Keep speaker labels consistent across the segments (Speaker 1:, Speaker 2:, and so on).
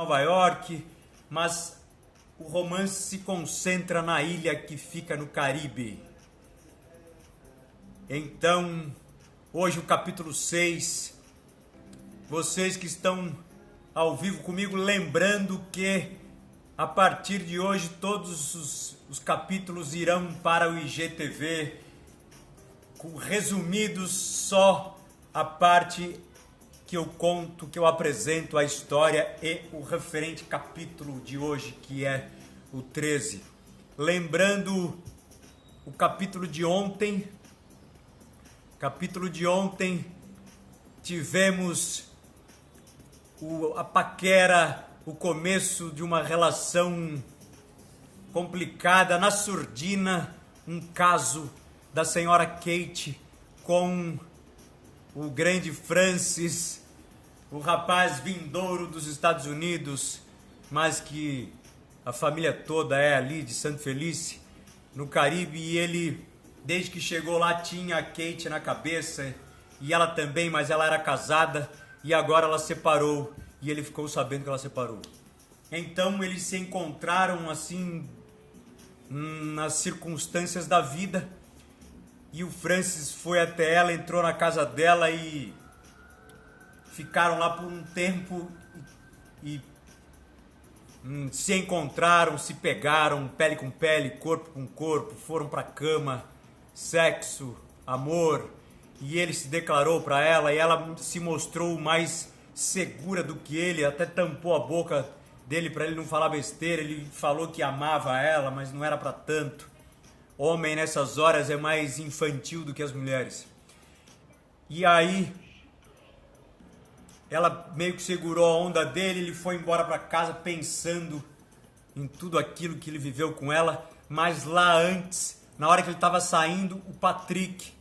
Speaker 1: Nova York, mas o romance se concentra na ilha que fica no Caribe. Então, hoje o capítulo 6, vocês que estão ao vivo comigo, lembrando que a partir de hoje todos os capítulos irão para o IGTV, resumidos só a parte que eu conto, que eu apresento a história e o referente capítulo de hoje, que é o 13. Lembrando o capítulo de ontem, tivemos a paquera, o começo de uma relação complicada, na surdina, um caso da senhora Kate com o grande Francis, o rapaz vindouro dos Estados Unidos, mas que a família toda é ali de Santo Felice, no Caribe, e ele, desde que chegou lá, tinha a Kate na cabeça, e ela também, mas ela era casada, e agora ela separou, e ele ficou sabendo que ela separou. Então eles se encontraram assim, nas circunstâncias da vida, e o Francis foi até ela, entrou na casa dela e ficaram lá por um tempo e se encontraram, se pegaram, pele com pele, corpo com corpo, foram pra cama, sexo, amor, e ele se declarou pra ela e ela se mostrou mais segura do que ele, até tampou a boca dele pra ele não falar besteira. Ele falou que amava ela, mas não era pra tanto. Homem nessas horas é mais infantil do que as mulheres. E aí ela meio que segurou a onda dele, ele foi embora pra casa pensando em tudo aquilo que ele viveu com ela, mas lá antes, na hora que ele estava saindo, o Patrick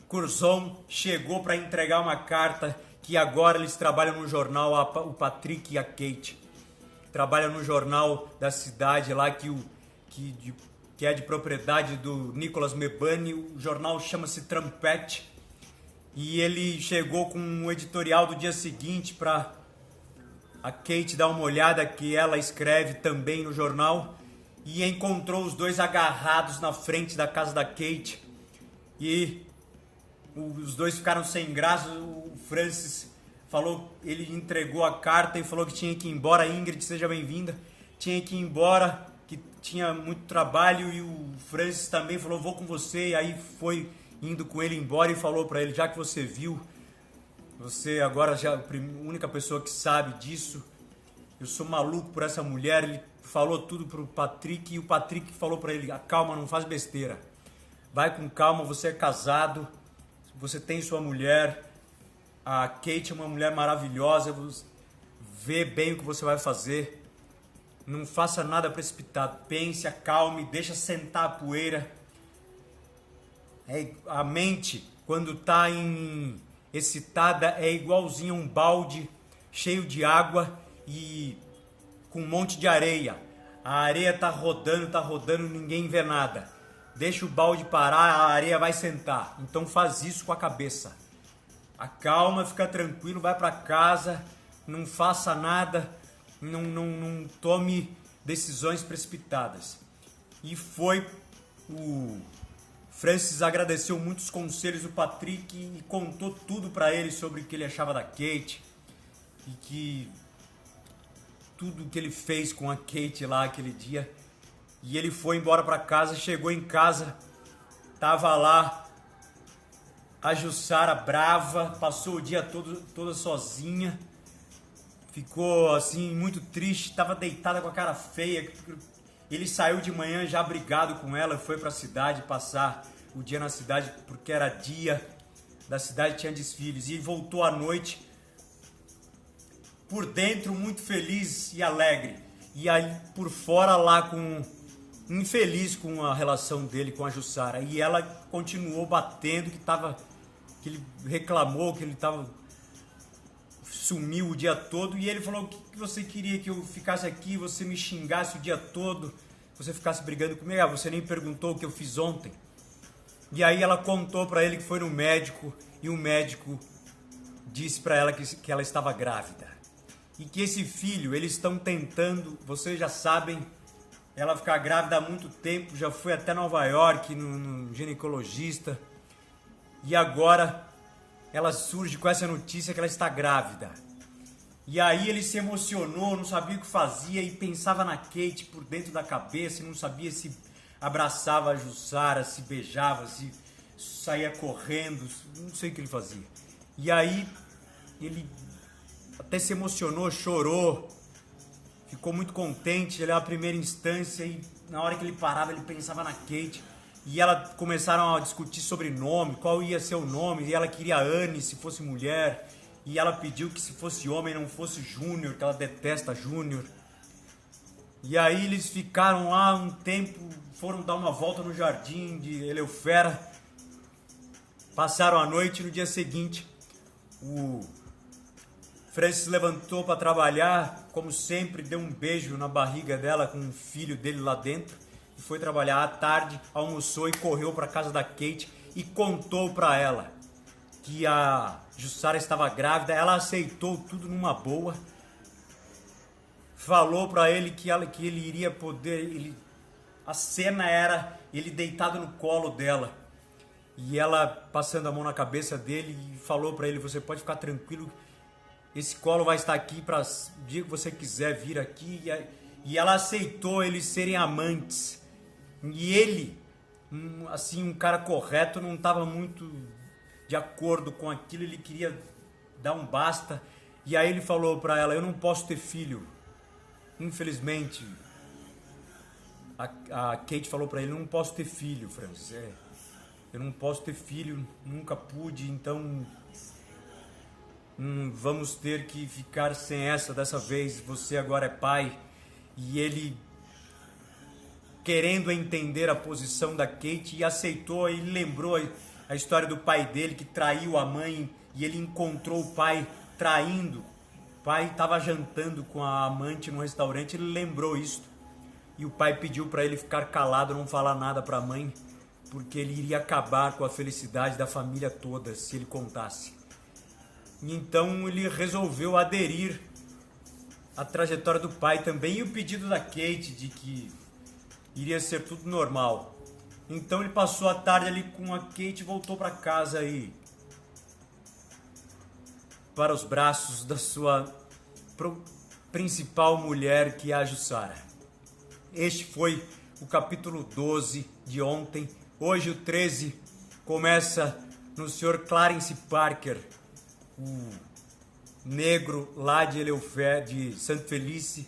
Speaker 1: Curzon chegou para entregar uma carta, que agora eles trabalham no jornal, o Patrick e a Kate trabalham no jornal da cidade lá, que é de propriedade do Nicholas Mebane. O jornal chama-se Trumpet, e ele chegou com um editorial do dia seguinte para a Kate dar uma olhada, que ela escreve também no jornal, e encontrou os dois agarrados na frente da casa da Kate, e os dois ficaram sem graça. O Francis falou, ele entregou a carta e falou que tinha que ir embora. Ingrid, seja bem-vinda. Tinha que ir embora, que tinha muito trabalho, e o Francis também falou, vou com você. E aí foi indo com ele embora e falou pra ele, já que você viu, você agora já é a única pessoa que sabe disso, eu sou maluco por essa mulher. Ele falou tudo pro Patrick, e o Patrick falou pra ele, calma, não faz besteira, vai com calma, você é casado, você tem sua mulher, a Kate é uma mulher maravilhosa, vê bem o que você vai fazer, não faça nada precipitado, pense, acalme, deixa sentar a poeira. A mente, quando está excitada, é igualzinho a um balde cheio de água e com um monte de areia. A areia tá rodando, ninguém vê nada. Deixa o balde parar, a areia vai sentar. Então faz isso com a cabeça. Acalma, fica tranquilo, vai para casa, não faça nada, não tome decisões precipitadas. E foi o Francis agradeceu muitos conselhos do Patrick e contou tudo para ele sobre o que ele achava da Kate, e que tudo que ele fez com a Kate lá aquele dia. E ele foi embora para casa, chegou em casa, tava lá a Jussara brava, passou o dia toda sozinha, ficou assim muito triste, tava deitada com a cara feia. Ele saiu de manhã já brigado com ela, foi para a cidade passar o dia na cidade, porque era dia da cidade, tinha desfiles, e voltou à noite por dentro muito feliz e alegre, e aí por fora lá infeliz com a relação dele com a Jussara. E ela continuou batendo, que ele reclamou que ele sumiu o dia todo, e ele falou, o que você queria, que eu ficasse aqui, você me xingasse o dia todo, você ficasse brigando comigo, você nem perguntou o que eu fiz ontem. E aí ela contou pra ele que foi no médico, e o médico disse pra ela que ela estava grávida. e que esse filho, eles estão tentando, vocês já sabem, ela ficar grávida há muito tempo, já foi até Nova York no ginecologista, e agora ela surge com essa notícia que ela está grávida. E aí ele se emocionou, não sabia o que fazia e pensava na Kate por dentro da cabeça, e não sabia se abraçava a Jussara, se beijava, se saía correndo, não sei o que ele fazia. E aí ele até se emocionou, chorou, ficou muito contente, ele é a primeira instância, e na hora que ele parava ele pensava na Kate. E ela começaram a discutir sobre nome, qual ia ser o nome, e ela queria Anne se fosse mulher, e ela pediu que se fosse homem não fosse Júnior, que ela detesta Júnior. E aí eles ficaram lá um tempo, foram dar uma volta no jardim de Eleufera, passaram a noite e no dia seguinte o Francis levantou para trabalhar, como sempre, deu um beijo na barriga dela com o filho dele lá dentro. Foi trabalhar à tarde, almoçou e correu para casa da Kate e contou para ela que a Jussara estava grávida. Ela aceitou tudo numa boa, falou para ele que ele iria poder, a cena era ele deitado no colo dela e ela passando a mão na cabeça dele e falou para ele: você pode ficar tranquilo, esse colo vai estar aqui para o dia que você quiser vir aqui. E ela aceitou eles serem amantes. E ele, assim, um cara correto, não estava muito de acordo com aquilo, ele queria dar um basta. E aí ele falou para ela: eu não posso ter filho, infelizmente. A Kate falou para ele: eu não posso ter filho, Francis, eu não posso ter filho, nunca pude, então vamos ter que ficar sem dessa vez, você agora é pai. E ele, querendo entender a posição da Kate, e aceitou, e lembrou a história do pai dele que traiu a mãe, e ele encontrou o pai traindo. O pai estava jantando com a amante no restaurante, ele lembrou isso. E o pai pediu para ele ficar calado, não falar nada para a mãe, porque ele iria acabar com a felicidade da família toda se ele contasse. E então ele resolveu aderir à trajetória do pai também, e o pedido da Kate de que iria ser tudo normal. Então ele passou a tarde ali com a Kate e voltou para casa e para os braços da sua principal mulher, que é a Jussara. Este foi o capítulo 12 de ontem. Hoje o 13 começa no Sr. Clarence Parker, o negro lá de Eleufera, de Sainte Felice,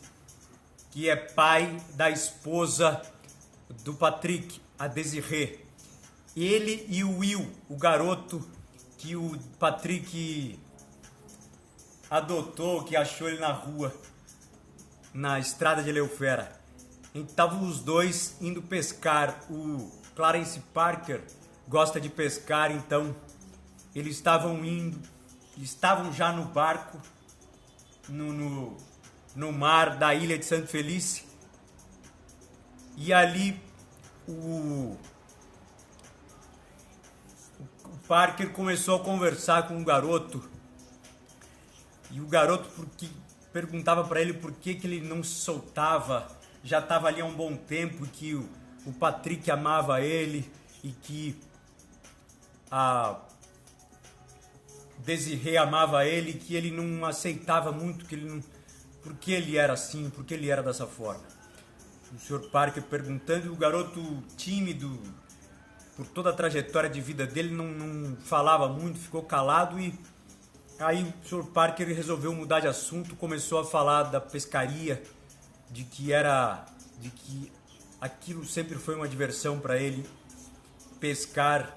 Speaker 1: que é pai da esposa do Patrick, a Desiree. Ele e o Will, o garoto que o Patrick adotou, que achou ele na rua, na estrada de Eleufera. Estavam os dois indo pescar. O Clarence Parker gosta de pescar, então eles estavam já no barco, no mar da ilha de Sainte Felice. E ali o Parker começou a conversar com o garoto. E o garoto perguntava para ele por que ele não se soltava. Já estava ali há um bom tempo, que o Patrick amava ele e que a Desiree amava ele, que ele não aceitava muito, porque ele era assim, porque ele era dessa forma. O Sr. Parker perguntando, e o garoto tímido, por toda a trajetória de vida dele, não falava muito, ficou calado. E aí o Sr. Parker resolveu mudar de assunto, começou a falar da pescaria, de que aquilo sempre foi uma diversão para ele, pescar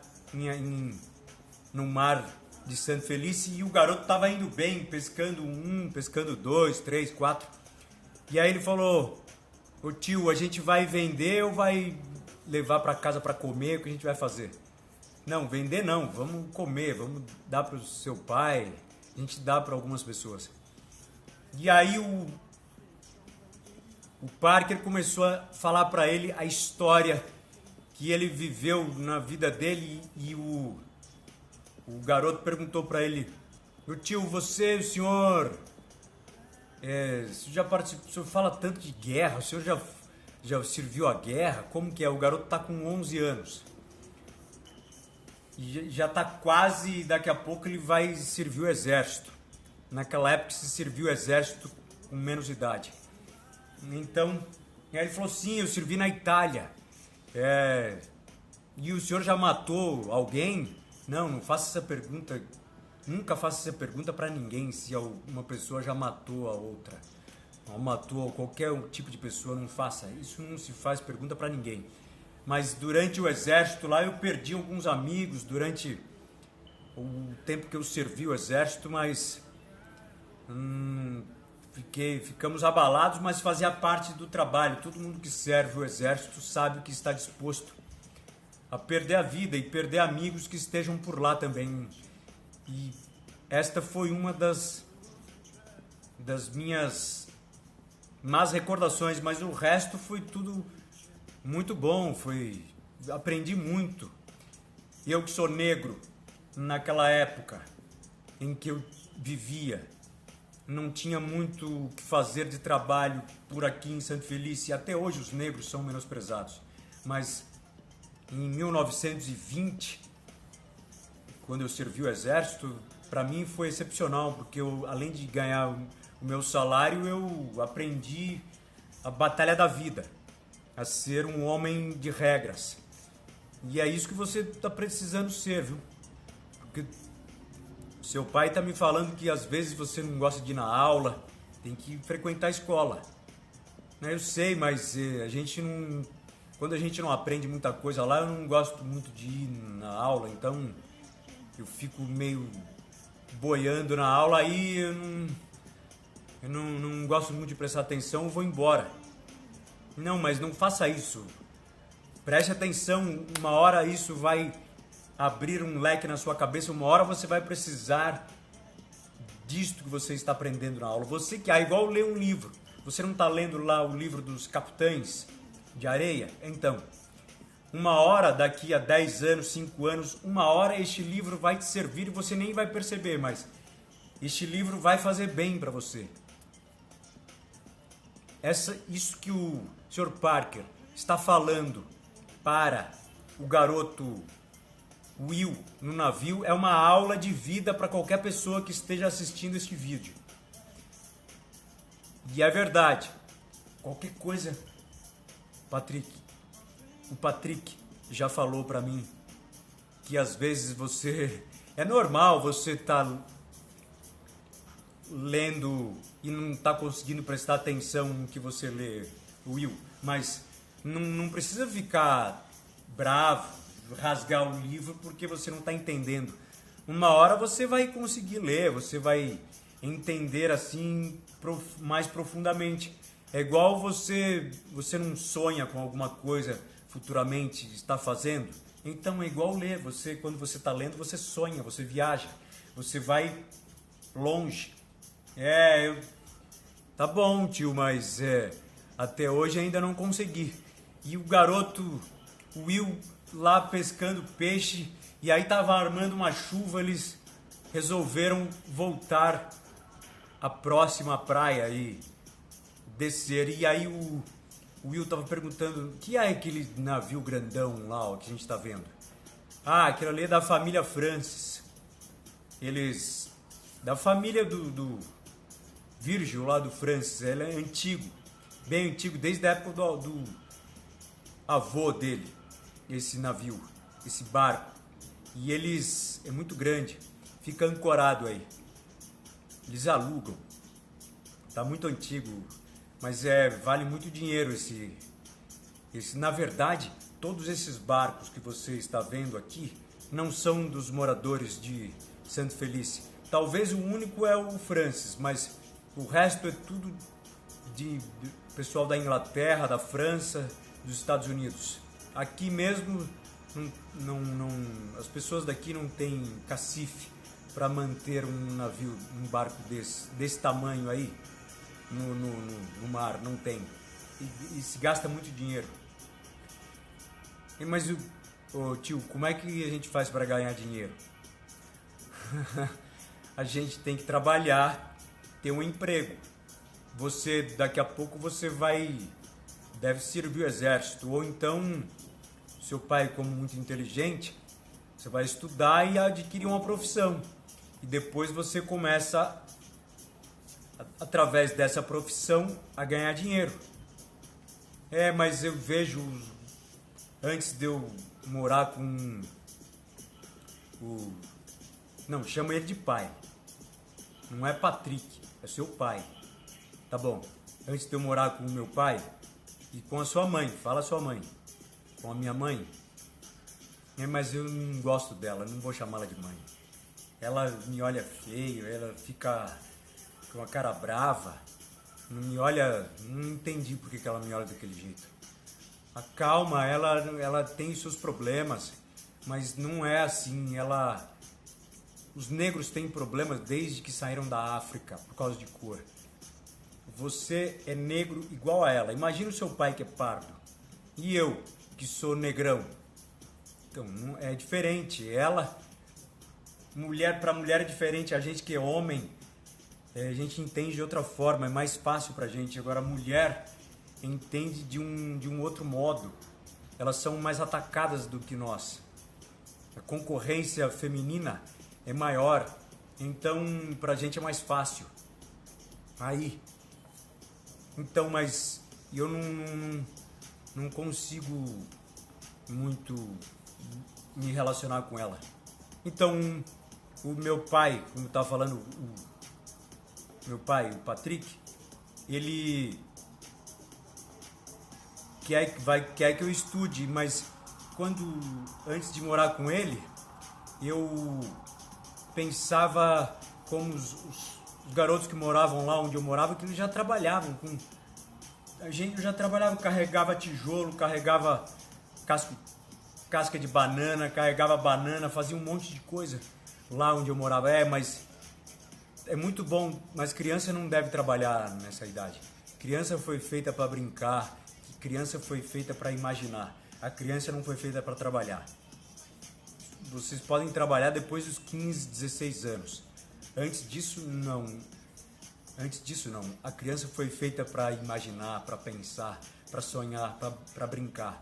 Speaker 1: no mar de Sainte Felice. E o garoto estava indo bem, pescando pescando 2, 3, 4. E aí ele falou: ô tio, a gente vai vender ou vai levar para casa para comer? O que a gente vai fazer? Não, vender não, vamos comer, vamos dar para o seu pai, a gente dá para algumas pessoas. E aí o Parker começou a falar para ele a história que ele viveu na vida dele. E o garoto perguntou para ele: meu tio, o senhor o senhor já participou, o senhor fala tanto de guerra, o senhor já serviu a guerra? Como que é? O garoto tá com 11 anos. E já tá quase, daqui a pouco ele vai servir o exército. Naquela época se serviu o exército com menos idade. Então, aí ele falou, sim, eu servi na Itália. E o senhor já matou alguém? Não, não faça essa pergunta. Nunca faça essa pergunta para ninguém se uma pessoa já matou a outra. Ou matou qualquer tipo de pessoa, não faça. Isso não se faz pergunta para ninguém. Mas durante o exército lá eu perdi alguns amigos durante o tempo que eu servi o exército, mas ficamos abalados, mas fazia parte do trabalho. Todo mundo que serve o exército sabe que está disposto a perder a vida e perder amigos que estejam por lá também. E esta foi uma das minhas más recordações, mas o resto foi tudo muito bom, aprendi muito. Eu que sou negro, naquela época em que eu vivia, não tinha muito o que fazer de trabalho por aqui em Santo Feliz, e até hoje os negros são menosprezados. Mas em 1920, quando eu servi o exército, para mim foi excepcional, porque eu, além de ganhar o meu salário, eu aprendi a batalha da vida, a ser um homem de regras. E é isso que você está precisando ser, viu? Porque seu pai está me falando que às vezes você não gosta de ir na aula, tem que frequentar a escola. Eu sei, mas a gente não... Quando a gente não aprende muita coisa lá, eu não gosto muito de ir na aula, então eu fico meio boiando na aula, aí eu não gosto muito de prestar atenção, eu vou embora. Não, mas não faça isso. Preste atenção, uma hora isso vai abrir um leque na sua cabeça, uma hora você vai precisar disto que você está aprendendo na aula. Você que é igual ler um livro. Você não está lendo lá o livro dos capitães de areia? Então, uma hora, daqui a 10 anos, 5 anos, uma hora este livro vai te servir e você nem vai perceber, mas este livro vai fazer bem para você. Isso que o Sr. Parker está falando para o garoto Will no navio é uma aula de vida para qualquer pessoa que esteja assistindo este vídeo. E é verdade. Qualquer coisa, o Patrick já falou para mim que às vezes é normal você estar lendo e não tá conseguindo prestar atenção no que você lê, Will, mas não precisa ficar bravo, rasgar o livro porque você não está entendendo. Uma hora você vai conseguir ler, você vai entender assim mais profundamente. É igual você não sonha com alguma coisa futuramente está fazendo. Então é igual ler, quando você está lendo, você sonha, você viaja, você vai longe. Tá bom, tio, mas até hoje ainda não consegui. E o garoto Will lá pescando peixe, e aí tava armando uma chuva, eles resolveram voltar à próxima praia e descer. E aí o Will tava perguntando, que é aquele navio grandão lá, ó, que a gente tá vendo? Ah, aquilo ali é da família Francis. Eles... da família do Virgil lá do Francis. Ele é antigo, bem antigo, desde a época do avô dele, esse navio, esse barco. E eles... é muito grande, fica ancorado aí. Eles alugam. Tá muito antigo, mas vale muito dinheiro esse. Na verdade, todos esses barcos que você está vendo aqui não são dos moradores de Santo Felice. Talvez o único é o Francis, mas o resto é tudo de pessoal da Inglaterra, da França, dos Estados Unidos. Aqui mesmo, as pessoas daqui não têm cacife para manter um navio, um barco desse tamanho aí no mar, não tem. E se gasta muito dinheiro. Mas, tio, como é que a gente faz para ganhar dinheiro? A gente tem que trabalhar, ter um emprego. você, daqui a pouco, deve servir o exército, ou então, seu pai, como muito inteligente, você vai estudar e adquirir uma profissão. E depois você começa, através dessa profissão, a ganhar dinheiro. Mas eu vejo, antes de eu morar com o... Não, chama ele de pai. Não é Patrick, é seu pai. Tá bom. Antes de eu morar com o meu pai e com a sua mãe, fala a sua mãe. Com a minha mãe. Mas eu não gosto dela, não vou chamá-la de mãe. Ela me olha feio, ela fica com a cara brava. Não me olha, não entendi por que ela me olha daquele jeito. A calma, ela tem seus problemas, mas não é assim. Os negros têm problemas desde que saíram da África por causa de cor. Você é negro igual a ela. Imagina o seu pai que é pardo e eu que sou negrão. Então é diferente. Mulher para mulher é diferente. A gente que é homem, a gente entende de outra forma, é mais fácil pra gente. Agora a mulher entende de um outro modo. Elas são mais atacadas do que nós. A concorrência feminina é maior, então pra gente é mais fácil. Então, mas eu não consigo muito me relacionar com ela. Então, o meu pai, como eu estava falando, meu pai, o Patrick, ele quer que eu estude, mas antes de morar com ele, eu pensava como os garotos que moravam lá onde eu morava, que eles já trabalhavam eu já trabalhava, carregava tijolo, carregava casca de banana, carregava banana, fazia um monte de coisa lá onde eu morava. Mas é muito bom, mas criança não deve trabalhar nessa idade. Criança foi feita para brincar, criança foi feita para imaginar. A criança não foi feita para trabalhar. Vocês podem trabalhar depois dos 15, 16 anos. Antes disso, não. A criança foi feita para imaginar, para pensar, para sonhar, para brincar.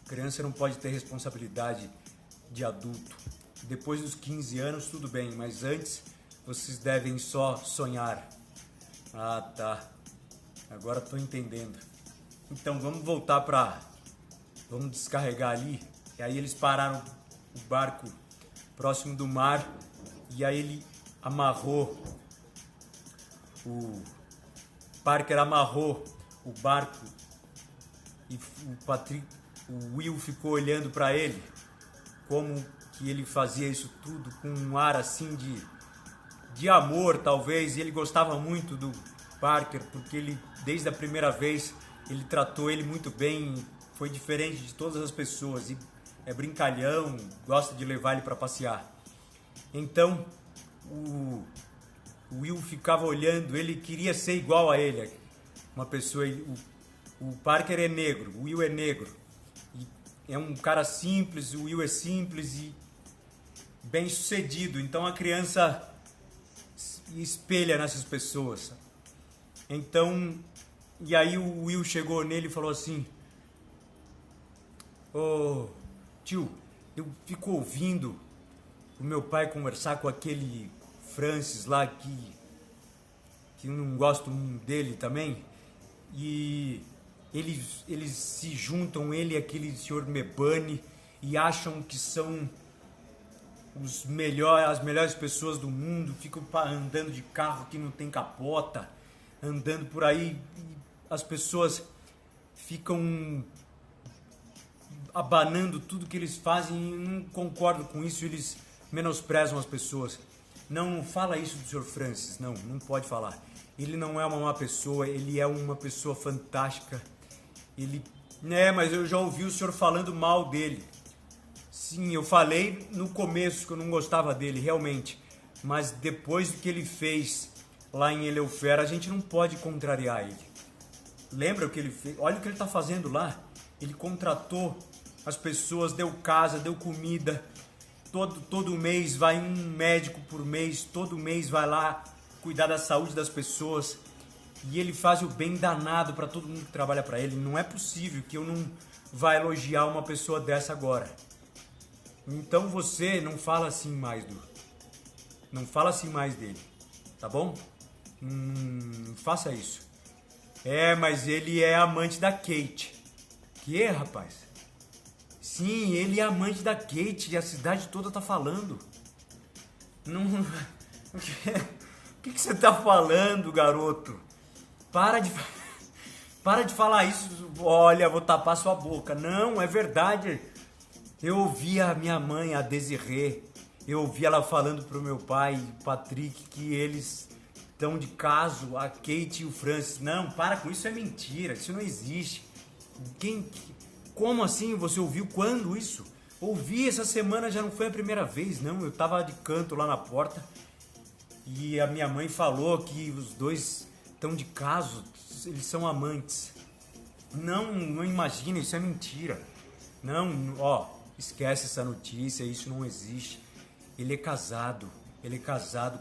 Speaker 1: Criança não pode ter responsabilidade de adulto. Depois dos 15 anos, tudo bem, mas antes vocês devem só sonhar. Ah, tá. Agora estou entendendo. Então vamos voltar vamos descarregar ali. E aí eles pararam o barco próximo do mar. E aí ele amarrou. O Parker amarrou o barco. E o Will ficou olhando para ele. Como que ele fazia isso tudo com um ar assim de amor, talvez. E ele gostava muito do Parker, porque ele, desde a primeira vez, ele tratou ele muito bem. Foi diferente de todas as pessoas. E é brincalhão, gosta de levar ele para passear. Então, o Will ficava olhando, ele queria ser igual a ele. Uma pessoa, o Parker é negro, o Will é negro. E é um cara simples, o Will é simples e bem sucedido. Então a criança se espelha nessas pessoas. Então, e aí o Will chegou nele e falou assim: "Ô, tio, eu fico ouvindo o meu pai conversar com aquele Francis lá que eu não gosto dele também, e eles se juntam, ele e aquele senhor Mebane, e acham que são as melhores pessoas do mundo, ficam andando de carro que não tem capota, andando por aí, e as pessoas ficam abanando tudo que eles fazem, e não concordo com isso, eles menosprezam as pessoas. Não fala isso do Sr. Francis, não pode falar. Ele não é uma má pessoa, ele é uma pessoa fantástica. Mas eu já ouvi o senhor falando mal dele. Sim, eu falei no começo que eu não gostava dele, realmente. Mas depois do que ele fez lá em Eleufera, a gente não pode contrariar ele. Lembra o que ele fez? Olha o que ele está fazendo lá. Ele contratou as pessoas, deu casa, deu comida. Todo mês vai um médico por mês, todo mês vai lá cuidar da saúde das pessoas. E ele faz o bem danado para todo mundo que trabalha para ele. Não é possível que eu não vá elogiar uma pessoa dessa agora. Então você não fala assim mais não fala assim mais dele, tá bom? Não faça isso. Mas ele é amante da Kate. Que, rapaz? Sim, ele é amante da Kate e a cidade toda tá falando. Não... O que você tá falando, garoto? Para de falar isso. Olha, vou tapar sua boca. Não, é verdade. Eu ouvi a minha mãe, a Desirê, eu ouvi ela falando pro meu pai, Patrick, que eles estão de caso, a Kate e o Francis. Não, para com isso, é mentira, isso não existe. Como assim? Você ouviu quando isso? Ouvi essa semana, já não foi a primeira vez, não. Eu tava de canto lá na porta e a minha mãe falou que os dois estão de caso, eles são amantes. Não imagina, isso é mentira. Não, esquece essa notícia, isso não existe. Ele é casado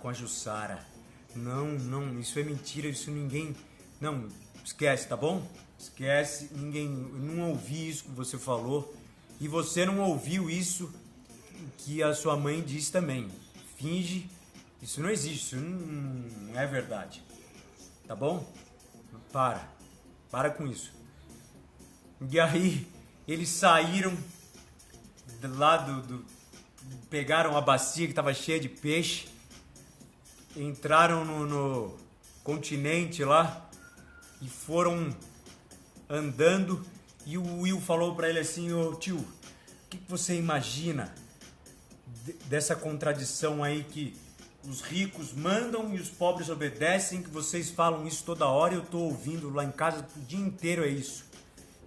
Speaker 1: com a Jussara. Não, isso é mentira, isso ninguém... Não, esquece, tá bom? Esquece, ninguém... Eu não ouvi isso que você falou. E você não ouviu isso que a sua mãe disse também. Finge, isso não existe, isso não é verdade. Tá bom? Para com isso. E aí, eles saíram lá pegaram a bacia que estava cheia de peixe, entraram no continente lá e foram andando. E o Will falou para ele assim: ô tio, o que você imagina dessa contradição aí que os ricos mandam e os pobres obedecem, que vocês falam isso toda hora e eu tô ouvindo lá em casa o dia inteiro, é isso.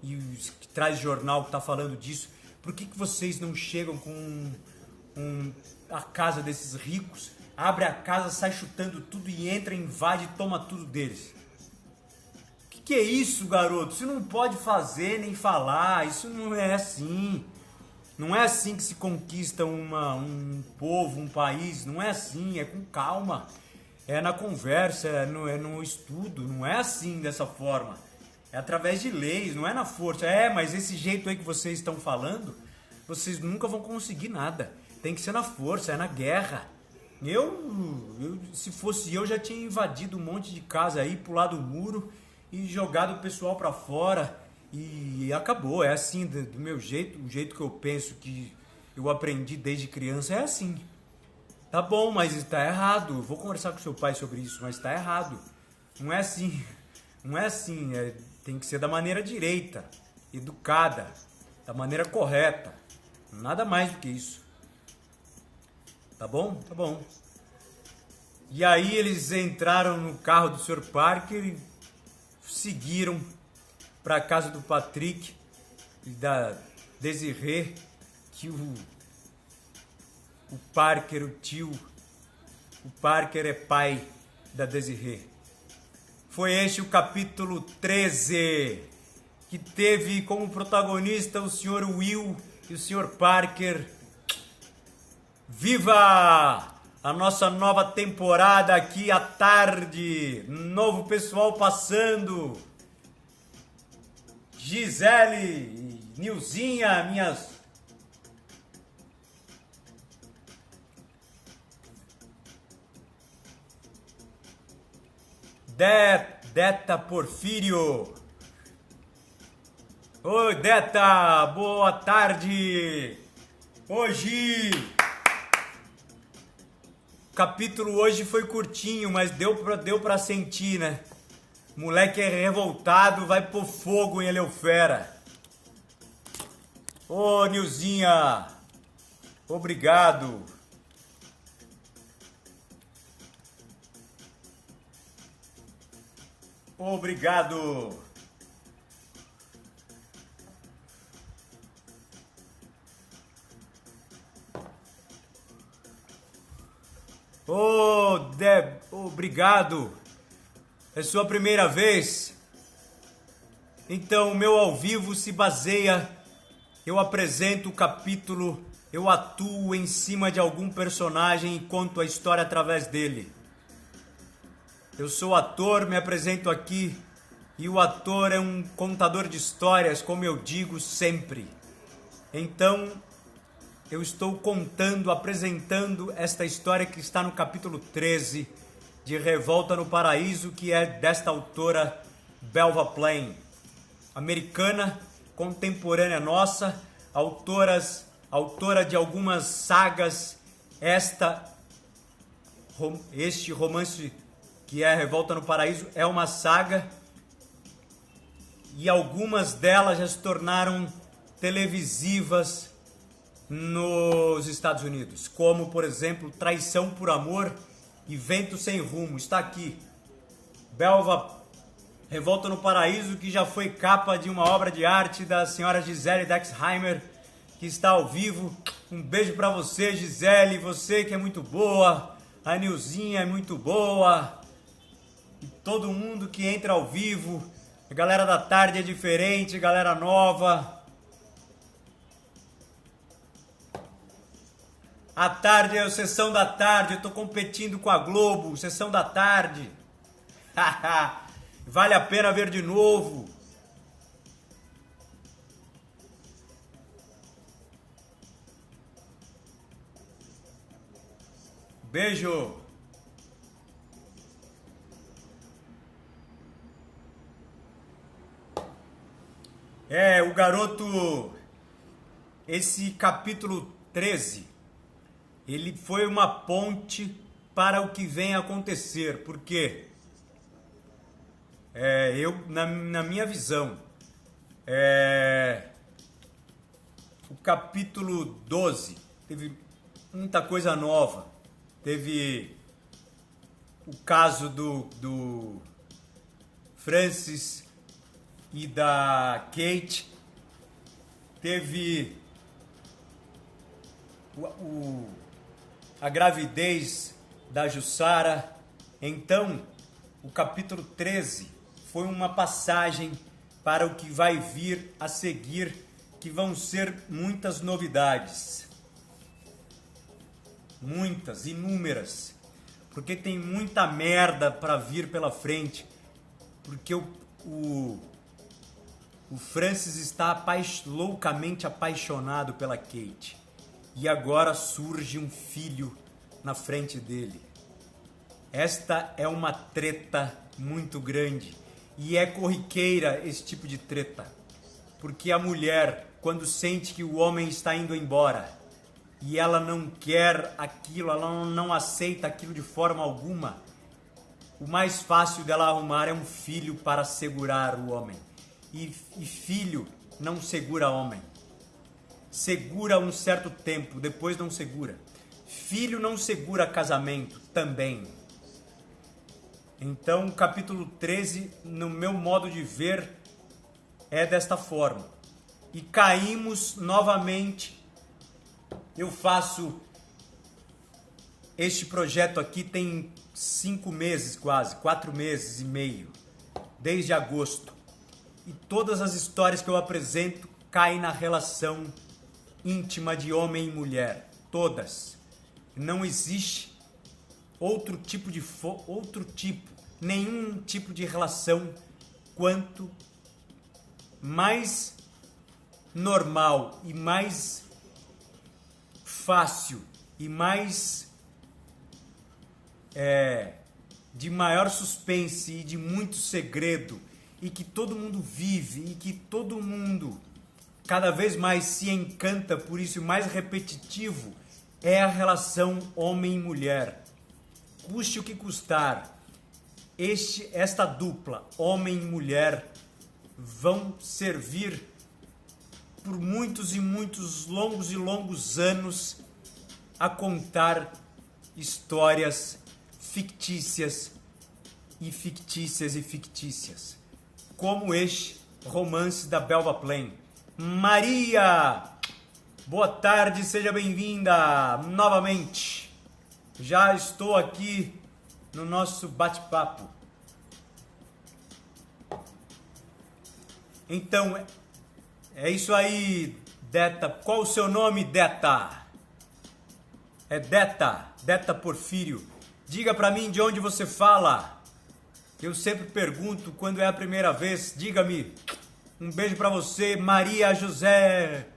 Speaker 1: E os que traz jornal que tá falando disso. Por que vocês não chegam com a casa desses ricos, abre a casa, sai chutando tudo e entra, invade e toma tudo deles? Que é isso, garoto? Isso não pode fazer nem falar, isso não é assim. Não é assim que se conquista um povo, um país, não é assim, é com calma. É na conversa, é no estudo, não é assim, dessa forma. É através de leis, não é na força. Mas esse jeito aí que vocês estão falando, vocês nunca vão conseguir nada. Tem que ser na força, é na guerra. Se fosse eu, já tinha invadido um monte de casa aí, pulado o muro e jogado o pessoal pra fora. E acabou, é assim, do meu jeito, o jeito que eu penso, que eu aprendi desde criança, é assim. Tá bom, mas está errado. Eu vou conversar com seu pai sobre isso, mas está errado. Não é assim. Não é assim. Tem que ser da maneira direita, educada, da maneira correta. Nada mais do que isso. Tá bom? Tá bom. E aí eles entraram no carro do Sr. Parker e seguiram para a casa do Patrick e da Desirê, que o Parker, o tio, o Parker é pai da Desirê. Foi este o capítulo 13, que teve como protagonista o Sr. Will e o Sr. Parker. Viva a nossa nova temporada aqui à tarde, novo pessoal passando. Gisele, Nilzinha, minhas... Deta Porfírio. Oi, Deta, boa tarde. Hoje... O capítulo hoje foi curtinho, mas deu pra sentir, né? Moleque é revoltado, vai pôr fogo em Eleufera. Ô, Nilzinha, obrigado. Obrigado. Ô, Deb, obrigado. É sua primeira vez? Então, o meu ao vivo se baseia... Eu apresento o capítulo, eu atuo em cima de algum personagem e conto a história através dele. Eu sou ator, me apresento aqui, e o ator é um contador de histórias, como eu digo sempre. Então, eu estou contando, apresentando esta história que está no capítulo 13 de Revolta no Paraíso, que é desta autora Belva Plain, americana, contemporânea nossa, autora de algumas sagas. Este romance que é Revolta no Paraíso é uma saga, e algumas delas já se tornaram televisivas nos Estados Unidos, como, por exemplo, Traição por Amor e Vento Sem Rumo. Está aqui, Belva, Revolta no Paraíso, que já foi capa de uma obra de arte da senhora Gisele Dexheimer, que está ao vivo. Um beijo para você, Gisele, você que é muito boa, a Nilzinha é muito boa, e todo mundo que entra ao vivo, a galera da tarde é diferente, galera nova. A tarde é a sessão da tarde, eu tô competindo com a Globo, sessão da tarde. Vale a pena ver de novo. Beijo. O garoto, esse capítulo 13, ele foi uma ponte para o que vem a acontecer, porque na minha visão, o capítulo 12 teve muita coisa nova. Teve o caso do Francis e da Kate, teve a gravidez da Jussara. Então, o capítulo 13 foi uma passagem para o que vai vir a seguir, que vão ser muitas novidades. Muitas, inúmeras. Porque tem muita merda para vir pela frente. Porque o Francis está loucamente apaixonado pela Kate. E agora surge um filho na frente dele. Esta é uma treta muito grande. E é corriqueira esse tipo de treta. Porque a mulher, quando sente que o homem está indo embora e ela não quer aquilo, ela não aceita aquilo de forma alguma, o mais fácil dela arrumar é um filho para segurar o homem. E filho não segura homem. Segura um certo tempo, depois não segura. Filho não segura casamento também. Então, o capítulo 13, no meu modo de ver, é desta forma. E caímos novamente. Eu faço este projeto aqui tem 5 meses quase, 4 meses e meio, desde agosto. E todas as histórias que eu apresento caem na relação íntima de homem e mulher. Todas. Não existe nenhum tipo de relação quanto mais normal e mais fácil e mais de maior suspense e de muito segredo, e que todo mundo vive e que todo mundo cada vez mais se encanta por isso, mais repetitivo, é a relação homem e mulher. Custe o que custar, esta dupla, homem e mulher, vão servir por muitos e muitos longos e longos anos a contar histórias fictícias e fictícias e fictícias, como este romance da Belva Plain. Maria, boa tarde, seja bem-vinda novamente. Já estou aqui no nosso bate-papo. Então, é isso aí, Deta. Qual o seu nome, Deta? É Deta Porfírio. Diga pra mim de onde você fala. Eu sempre pergunto quando é a primeira vez. Diga-me. Um beijo pra você, Maria José.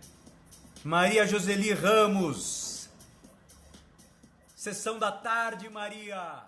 Speaker 1: Maria Joseli Ramos. Sessão da tarde, Maria.